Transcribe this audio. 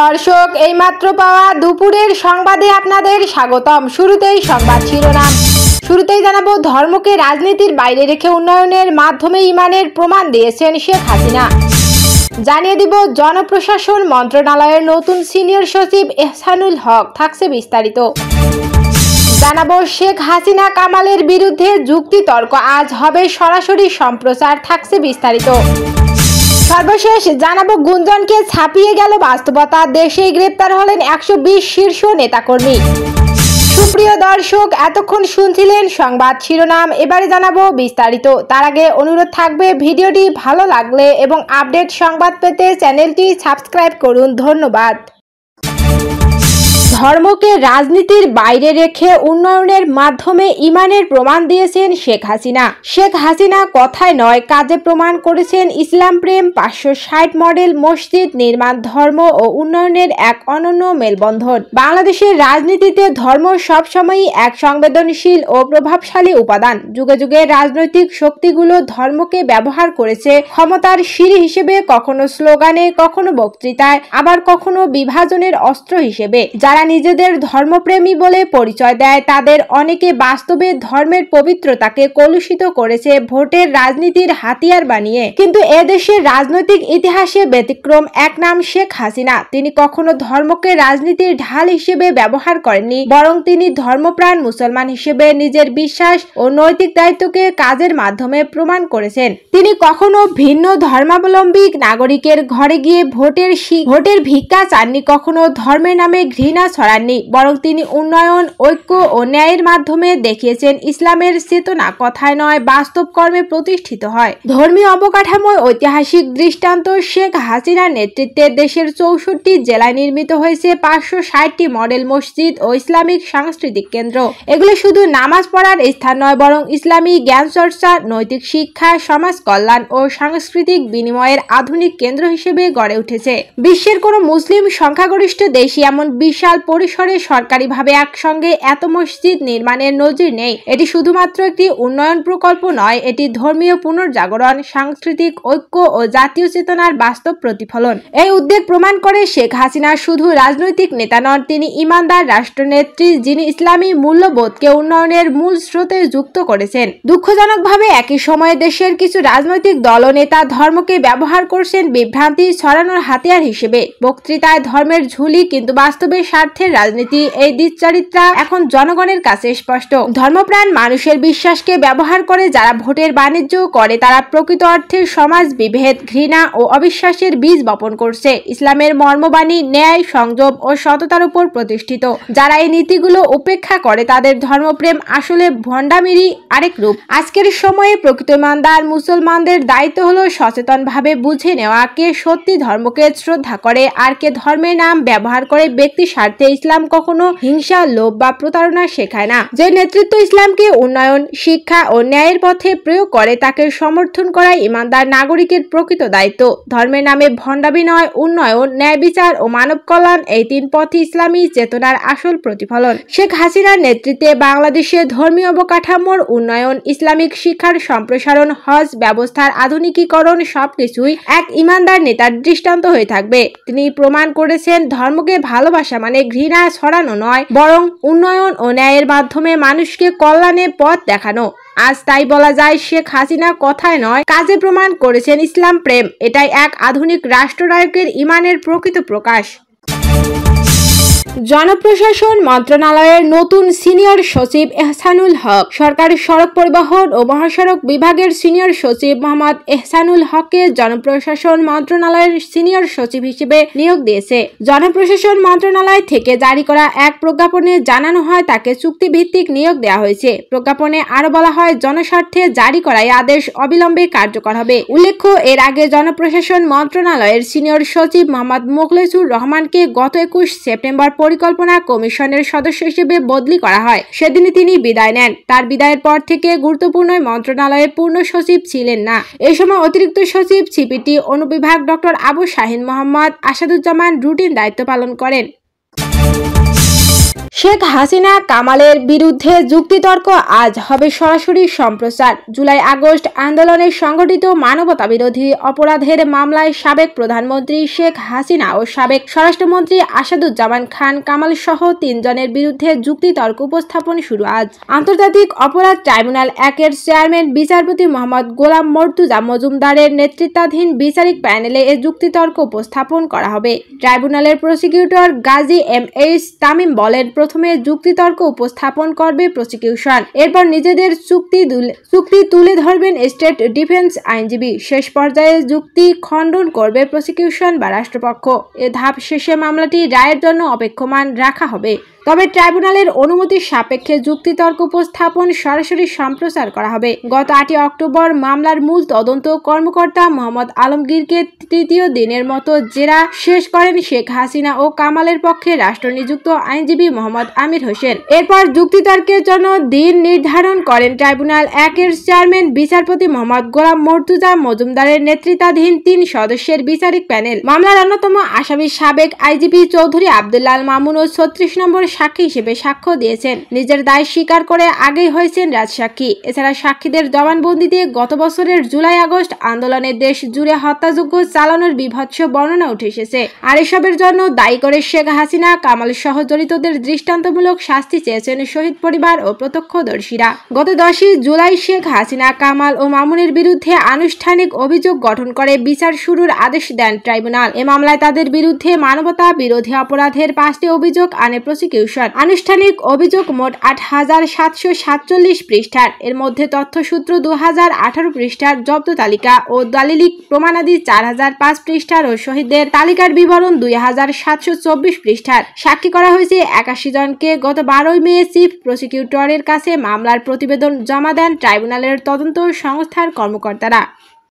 দর্শক, এইমাত্র পাওয়া দুপুরের সংবাদে আপনাদের স্বাগতম। শুরুতেই সংবাদ শিরোনাম। শুরুতেই জানাবো, ধর্মকে রাজনীতির বাইরে রেখে উন্নয়নের মাধ্যমে ইমানের প্রমাণ দিয়েছেন শেখ হাসিনা। জানিয়ে দিব, জনপ্রশাসন মন্ত্রণালয়ের নতুন সিনিয়র সচিব এহসানুল হক। থাকছে বিস্তারিত। জানাবো, শেখ হাসিনা কামালের বিরুদ্ধে যুক্তিতর্ক আজ হবে সরাসরি সম্প্রচার। থাকছে বিস্তারিত। সর্বশেষ জানাবো, গুঞ্জনকে ছাপিয়ে গেল বাস্তবতা, দেশেই গ্রেপ্তার হলেন 120 শীর্ষ নেতাকর্মী। সুপ্রিয় দর্শক, এতক্ষণ শুনছিলেন সংবাদ শিরোনাম, এবারে জানাবো বিস্তারিত। তার আগে অনুরোধ থাকবে, ভিডিওটি ভালো লাগলে এবং আপডেট সংবাদ পেতে চ্যানেলটি সাবস্ক্রাইব করুন। ধন্যবাদ। ধর্মকে রাজনীতির বাইরে রেখে উন্নয়নের মাধ্যমে ইমানের প্রমাণ দিয়েছেন শেখ হাসিনা। শেখ হাসিনা কথায় নয়, কাজে প্রমাণ করেছেন ইসলাম প্রেম। 560 মডেল মসজিদ নির্মাণ ধর্ম ও উন্নয়নের এক অনন্য মেলবন্ধন। বাংলাদেশের রাজনীতিতে ধর্ম সবসময়ই এক সংবেদনশীল ও প্রভাবশালী উপাদান। যুগে যুগে রাজনৈতিক শক্তিগুলো ধর্মকে ব্যবহার করেছে ক্ষমতার সিঁড়ি হিসেবে, কখনো স্লোগানে, কখনো বক্তৃতায়, আবার কখনো বিভাজনের অস্ত্র হিসেবে। যারা নিজেদের ধর্মপ্রেমী বলে পরিচয় দেয়, তাদের অনেকে বাস্তবে ধর্মের পবিত্রতাকে কলুষিত করেছে ভোটের রাজনীতির হাতিয়ার বানিয়ে। কিন্তু এদেশের রাজনৈতিক ইতিহাসে ব্যতিক্রম এক নাম শেখ হাসিনা। তিনি কখনো ধর্মকে রাজনীতির ঢাল হিসেবে ব্যবহার করেননি, বরং তিনি ধর্মপ্রাণ মুসলমান হিসেবে নিজের বিশ্বাস ও নৈতিক দায়িত্বকে কাজের মাধ্যমে প্রমাণ করেছেন। তিনি কখনো ভিন্ন ধর্মাবলম্বী নাগরিকের ঘরে গিয়ে ভোটের ভিক্ষা চাননি, কখনো ধর্মের নামে ঘৃণা ছড়াননি, বরং তিনি উন্নয়ন, ঐক্য ও ন্যায়ের মাধ্যমে দেখিয়েছেন ইসলামের চেতনা কথায় নয়, বাস্তব কর্মে প্রতিষ্ঠিত হয়। ধর্মীয় অবকাঠামোয় ঐতিহাসিক দৃষ্টান্ত শেখ হাসিনার নেতৃত্বে দেশের 64 জেলায় নির্মিত হয়েছে 560টি মডেল মসজিদ ও ইসলামিক সাংস্কৃতিক কেন্দ্র। এগুলো শুধু নামাজ পড়ার স্থান নয়, বরং ইসলামী জ্ঞান চর্চা, নৈতিক শিক্ষা, সমাজ কল্যাণ ও সাংস্কৃতিক বিনিময়ের আধুনিক কেন্দ্র হিসেবে গড়ে উঠেছে। বিশ্বের কোনো মুসলিম সংখ্যাগরিষ্ঠ দেশই এমন বিশাল পরিসরে সরকারিভাবে একসঙ্গে এত মসজিদ নির্মাণের নজির নেই। এটি শুধুমাত্র একটি উন্নয়ন প্রকল্প নয়, এটি ধর্মীয় পুনর্জাগরণ, সাংস্কৃতিক ঐক্য ও জাতীয় চেতনার বাস্তব প্রতিফলন। এই উদ্যোগ প্রমাণ করে শেখ হাসিনা শুধু রাজনৈতিক নেতা নন, তিনি ইমানদার রাষ্ট্রনেত্রী, যিনি ইসলামী মূল্যবোধকে উন্নয়নের মূল স্রোতে যুক্ত করেছেন। দুঃখজনকভাবে একই সময়ে দেশের কিছু রাজনৈতিক দল ও নেতা ধর্মকে ব্যবহার করছেন বিভ্রান্তি ছড়ানোর হাতিয়ার হিসেবে। বক্তৃতায় ধর্মের ঝুলি, কিন্তু বাস্তবে স্বার্থের রাজনীতি। এই দিকচারিত্রা এখন জনগণের কাছে স্পষ্ট। ধর্মপ্রাণ মানুষের বিশ্বাসকে ব্যবহার করে যারা ভোটের বাণিজ্য করে, তারা প্রকৃত অর্থে সমাজ বিভেদ, ঘৃণা ও অবিশ্বাসের বীজ বপন করছে। ইসলামের মর্মবাণী ন্যায়, সংযম ও সততার উপর প্রতিষ্ঠিত। যারা এই নীতিগুলো উপেক্ষা করে, তাদের ধর্মপ্রেম আসলে ভণ্ডামিরই আরেক রূপ। আজকের সময়ে প্রকৃত ইমানদার মুসলমানদের দায়িত্ব হলো সচেতনভাবে বুঝে নেওয়া, কে সত্যি ধর্মকে শ্রদ্ধা করে আর কে ধর্মের নাম ব্যবহার করে ব্যক্তি স্বার্থে। ইসলাম কখনো হিংসা, লোভ বা প্রতারণা শেখায় না। যে নেতৃত্ব ইসলামকে উন্নয়ন, শিক্ষা ও ন্যায়ের পথে প্রয়োগ করে, তাকে সমর্থন করাই ইমানদার নাগরিকের প্রকৃত দায়িত্ব। ধর্মের নামে ভণ্ডামি নয়, উন্নয়ন, ন্যায় বিচার ও মানব কল্যাণ, এই 3 পথই ইসলামী চেতনার আসল প্রতিফলন। শেখ হাসিনার নেতৃত্বে বাংলাদেশে ধর্মীয় অবকাঠামোর উন্নয়ন, ইসলামিক শিক্ষার সম্প্রসারণ, হজ ব্যবস্থার আধুনিকীকরণ সবকিছুই এক ইমানদার নেতার দৃষ্টান্ত হয়ে থাকবে। তিনি প্রমাণ করেছেন, ধর্মকে ভালোবাসা মানে ঘৃণা ছড়ানো নয়, বরং উন্নয়ন ও ন্যায়ের মাধ্যমে মানুষকে কল্যাণের পথ দেখানো। আজ তাই বলা যায়, শেখ হাসিনা কথায় নয়, কাজে প্রমাণ করেছেন ইসলাম প্রেম। এটাই এক আধুনিক রাষ্ট্রনায়কের ইমানের প্রকৃত প্রকাশ। জনপ্রশাসন মন্ত্রণালয়ের নতুন সিনিয়র সচিব এহসানুল হক। সরকারি সড়ক পরিবহন ও মহাসড়ক বিভাগের সিনিয়র সচিব মোহাম্মদ এহসানুল হককে জনপ্রশাসন মন্ত্রণালয়ের সিনিয়র সচিব হিসেবে নিয়োগ দিয়েছে। জনপ্রশাসন মন্ত্রণালয় থেকে জারি করা এক প্রজ্ঞাপনে জানানো হয়, তাকে চুক্তিভিত্তিক নিয়োগ দেওয়া হয়েছে। প্রজ্ঞাপনে আরো বলা হয়, জনস্বার্থে জারি করা এই আদেশ অবিলম্বে কার্যকর হবে। উল্লেখ্য, এর আগে জনপ্রশাসন মন্ত্রণালয়ের সিনিয়র সচিব মোহাম্মদ মোখলেসুর রহমানকে গত 21 সেপ্টেম্বর পরিকল্পনা কমিশনের সদস্য হিসেবে বদলি করা হয়। সেদিনই তিনি বিদায় নেন। তার বিদায়ের পর থেকে গুরুত্বপূর্ণ মন্ত্রণালয়ের পূর্ণ সচিব ছিলেন না। এই সময় অতিরিক্ত সচিব, সিপিটি, অনুবিভাগ ডক্টর আবু শাহিন মোহাম্মদ আসাদুজ্জামান রুটিন দায়িত্ব পালন করেন। শেখ হাসিনা কামালের বিরুদ্ধে যুক্তিতর্ক আজ হবে সরাসরি সম্প্রচার। জুলাই আগস্ট আন্দোলনে সংগঠিত মানবতা বিরোধী অপরাধের মামলায় সাবেক প্রধানমন্ত্রী শেখ হাসিনা ও সাবেক স্বরাষ্ট্রমন্ত্রী আসাদুজ্জামান খান কামাল সহ 3 জনের বিরুদ্ধে যুক্তিতর্ক উপস্থাপন শুরু আজ। আন্তর্জাতিক অপরাধ ট্রাইব্যুনাল 1-এর চেয়ারম্যান বিচারপতি মোহাম্মদ গোলাম মর্তুজা মজুমদারের নেতৃত্বাধীন বিচারিক প্যানেলে এ যুক্তিতর্ক উপস্থাপন করা হবে। ট্রাইব্যুনালের প্রসিকিউটর গাজী এম.এইচ. তামিম বলেন, প্রথমে যুক্তিতর্ক উপস্থাপন করবে প্রসিকিউশন, এরপর নিজেদের যুক্তি তুলে ধরবেন স্টেট ডিফেন্স আইনজীবী, শেষ পর্যায়ে যুক্তি খণ্ডন করবে প্রসিকিউশন বা রাষ্ট্রপক্ষ। এ ধাপ শেষে মামলাটি রায়ের জন্য অপেক্ষমান রাখা হবে। তবে ট্রাইব্যুনালের অনুমতি সাপেক্ষে যুক্তিতর্ক উপস্থাপন সরাসরি সম্প্রচার করা হবে। গত 8 অক্টোবর মামলার মূল তদন্ত কর্মকর্তা মোহাম্মদ আলমগীরকে তৃতীয় দিনের মতো জেরা শেষ করেন শেখ হাসিনা ও কামালের পক্ষে রাষ্ট্রনিযুক্ত আইনজীবী মোহাম্মদ আমির হোসেন। এরপর যুক্তিতর্কের জন্য দিন নির্ধারণ করেন ট্রাইব্যুনাল 1-এর চেয়ারম্যান বিচারপতি মোহাম্মদ গোলাম মর্তুজা মজুমদারের নেতৃত্বাধীন 3 সদস্যের বিচারিক প্যানেল। মামলার অন্যতম আসামি সাবেক আইজিপি চৌধুরী আব্দুল্লাহ মামুন ও 36 নম্বর সাক্ষী হিসেবে সাক্ষ্য দিয়েছেন। নিজের দায় স্বীকার করে আগেই হয়েছেন রাজসাক্ষী। এছাড়া সাক্ষীদের জবানবন্দিতে গত বছরের জুলাই আগস্ট আন্দোলনে দেশ জুড়ে হত্যাযজ্ঞ চালানোর বিভৎস বর্ণনা উঠে এসেছে। আর এসবের জন্য দায়ী করে শেখ হাসিনা কামাল সহ জড়িতদের দৃষ্টান্তমূলক শাস্তি চেয়েছেন শহীদ পরিবার ও প্রত্যক্ষদর্শীরা। গত 10 জুলাই শেখ হাসিনা কামাল ও মামুনের বিরুদ্ধে আনুষ্ঠানিক অভিযোগ গঠন করে বিচার শুরুর আদেশ দেন ট্রাইব্যুনাল। এ মামলায় তাদের বিরুদ্ধে মানবতা বিরোধী অপরাধের 5টি অভিযোগ আনে প্রসিকিউশন। আনুষ্ঠানিক অভিযোগ মোট 8747 পৃষ্ঠার। এর মধ্যে তথ্যসূত্র 2018 পৃষ্ঠার, জব্দ তালিকা ও দালিলিক প্রমাণাদি 4005 পৃষ্ঠার ও শহীদদের তালিকার বিবরণ 2724 পৃষ্ঠার। সাক্ষী করা হয়েছে 81 জনকে। গত 12 মে চিফ প্রসিকিউটরের কাছে মামলার প্রতিবেদন জমা দেন ট্রাইব্যুনালের তদন্ত সংস্থার কর্মকর্তারা।